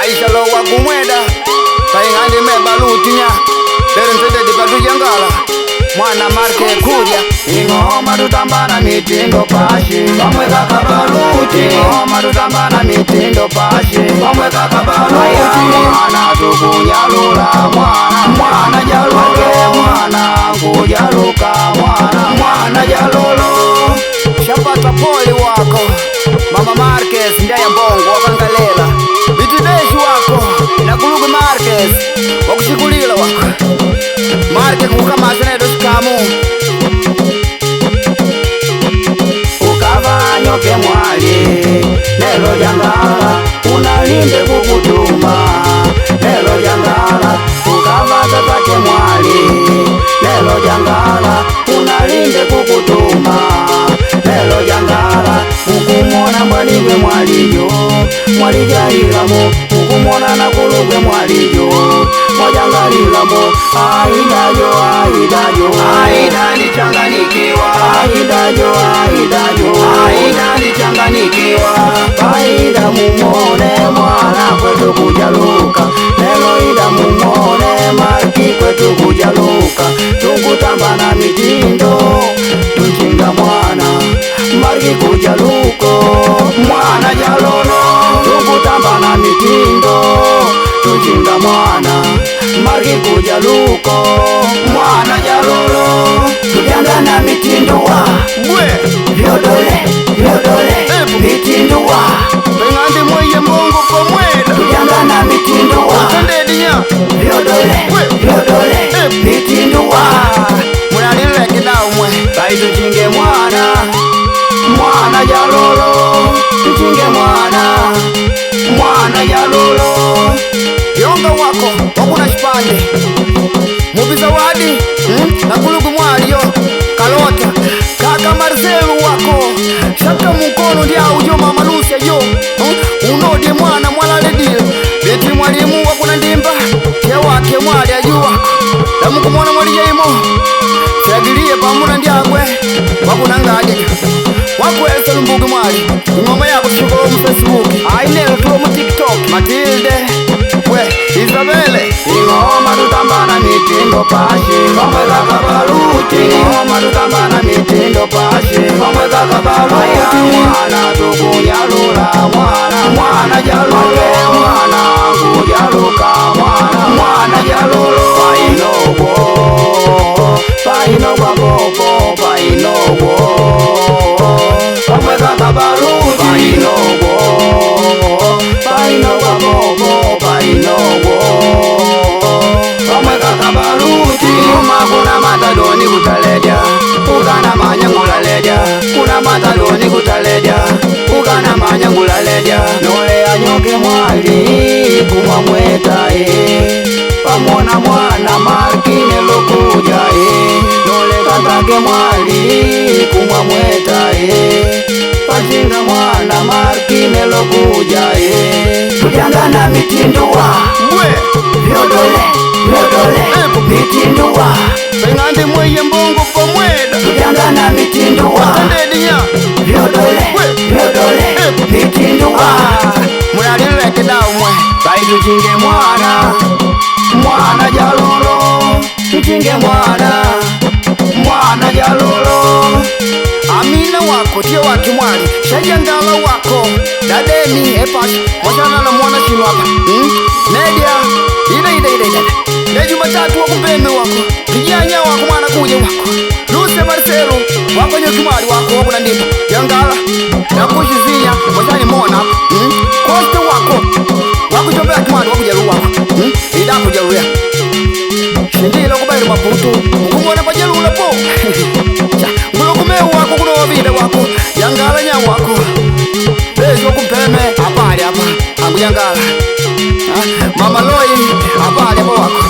Aisha lo wa kumweda kaingandi mebalutinya lero ntende dipatujangala mwana marke kuja ingoma tutambana mitindo pashi pamwe kakabaluti ingoma tutambana mitindo pashi pamwe kakabaluti mwana tukunyalula mwana jalolo mwana kujaluka mwana jalolo shapata poli wako Mama Marquez ndaya mbongo wakangalela bitideshi wako na kulugu Marquez wakushikulila wako Marquez kukamasa nedo shikamu ukavanyoke mwali nelo jangala unalinde kukutuma nelo jangala ukavaza zake mwali nelo jangala unalinde kukutuma nelo jangala mukumona mwaligwe mwalijo mwalijalilamo mukumona na kulugwe mwalijo mwajangalilamo aidajo aidajo aida nichanganikiwa aidajo aidajo aida nichanganikiwa aida mumone mwana kwetu kujaluka nelo ida mumone marki kwetu kujaluka tukutambana mitindo tuchinga mwana marki kujaluko mwana jalolo tukutambana mitindo tuchinga mwana marki kujaluko mwana jalolo tujangana mitindo wa vyodole mitindo wa pengandi mweye mbongo pomweda tujangana mitindo wa vyodole mitindo wa munalile kidaumwe bai tuchinge mwana jalolo tuchinge mwana jalolo yonga wako wakuna shipande mubiza wadi na kulugu mwaliyo kalota kaka Marcelo wako shaka mukono ndia ujo mama Lucia yo unodie mwana mwalaledile beti mwalimu wakuna ndimba che wake mwali ajua na mukumona mwali yaimo chagilie pamuna ndiagwe wakuna ngaje wakwelesa lumbugi mwali ingoma yako shukolo mu Facebook ainelo tulo mu TikTok Matilde we Isabelle ingoma tutambana mitindo pashi pamwe kakabaluti ingoma tutambana mitindo pashi pamwe kakabaluti mwana tukunyalula mwana jalolo mwana kujaluka mwana jalolo paino kwa popo painogo pamwe kakabaluti paino kwa popo painogo pamwe kakabaluti nyuma kuna matadoni kutaleja ukana manyangula leja kuna matadoni kutaleja ukana manyangula leja nole anyoke mwali kumamweta pamona mwana markine lokuja nole katake mwali kumamweta pachinga mwana markine lokuja tujangana mitindo wa vyodole mitindo wa pengandi mweye mbongo pomweda tujangana mitindo wa vyodole mitindo wa munalile kidaumwe bai tuchinge mwana jalolo tuchinge mwana jalolo Amina wako tie waki mwali shajangala wako dadeni epashi mwashana na mwana shinu hapa media ida Jumatatu wako mpeme wako vijanya wako mwana kuja wako Luce Marcelo wako nyoki mwali wako wako na ndimba jangala na kushizinya mwashani mona Koste wako chombea kimwali wako jalu wako ida kujalu ya shindila kubairu maputu mkumwana kwa jalu ulepo ngulokume wako kuna wavide wako jangala nya wako bezi wakumpeme apali hapa angu jangala mama Loi apali hapa wako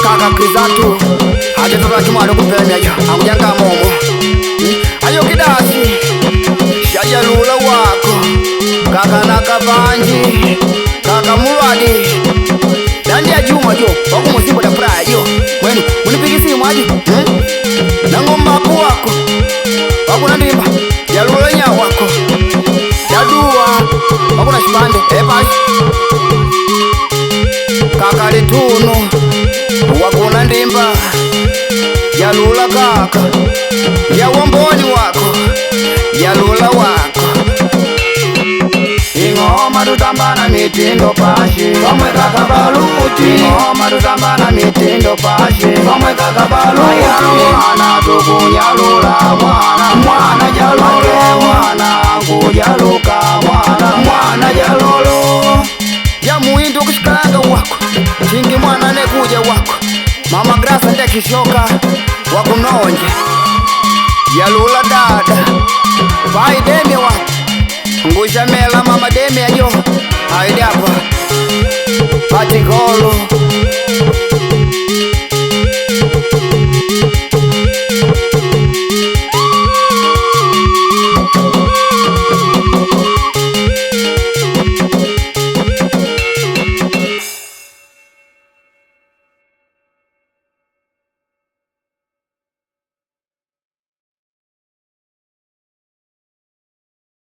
kaka Krizatu haja tota kimwali kumpeme ajo angu jangala momo ayo kidasi shajalula wako kaka Nakavanji kaka Mulwadi dandi ya Juma jo wako musimbo da praya jo mwenu munipigi simu aji nangomba wako wako na ndimba yalula nya wako yadua wako na shipande Epas Kakali tunu wakuna ndimba Jalula kaka ya womboni wako Jalula wako Ingoma tutambana mitindo pashi Komwe kaka baluti Ingoma tutambana mitindo pashi Komwe kaka baluti Mwana tukunyalula Mwana jalule Mwana kujaluka Mwana jalolo Ya muindu kushikanga wako Chingi mwana nekuja wako Mama Grasa ndekishoka wakunonje Jalula dada Pai demi wako Ngusha mela mama demi ajo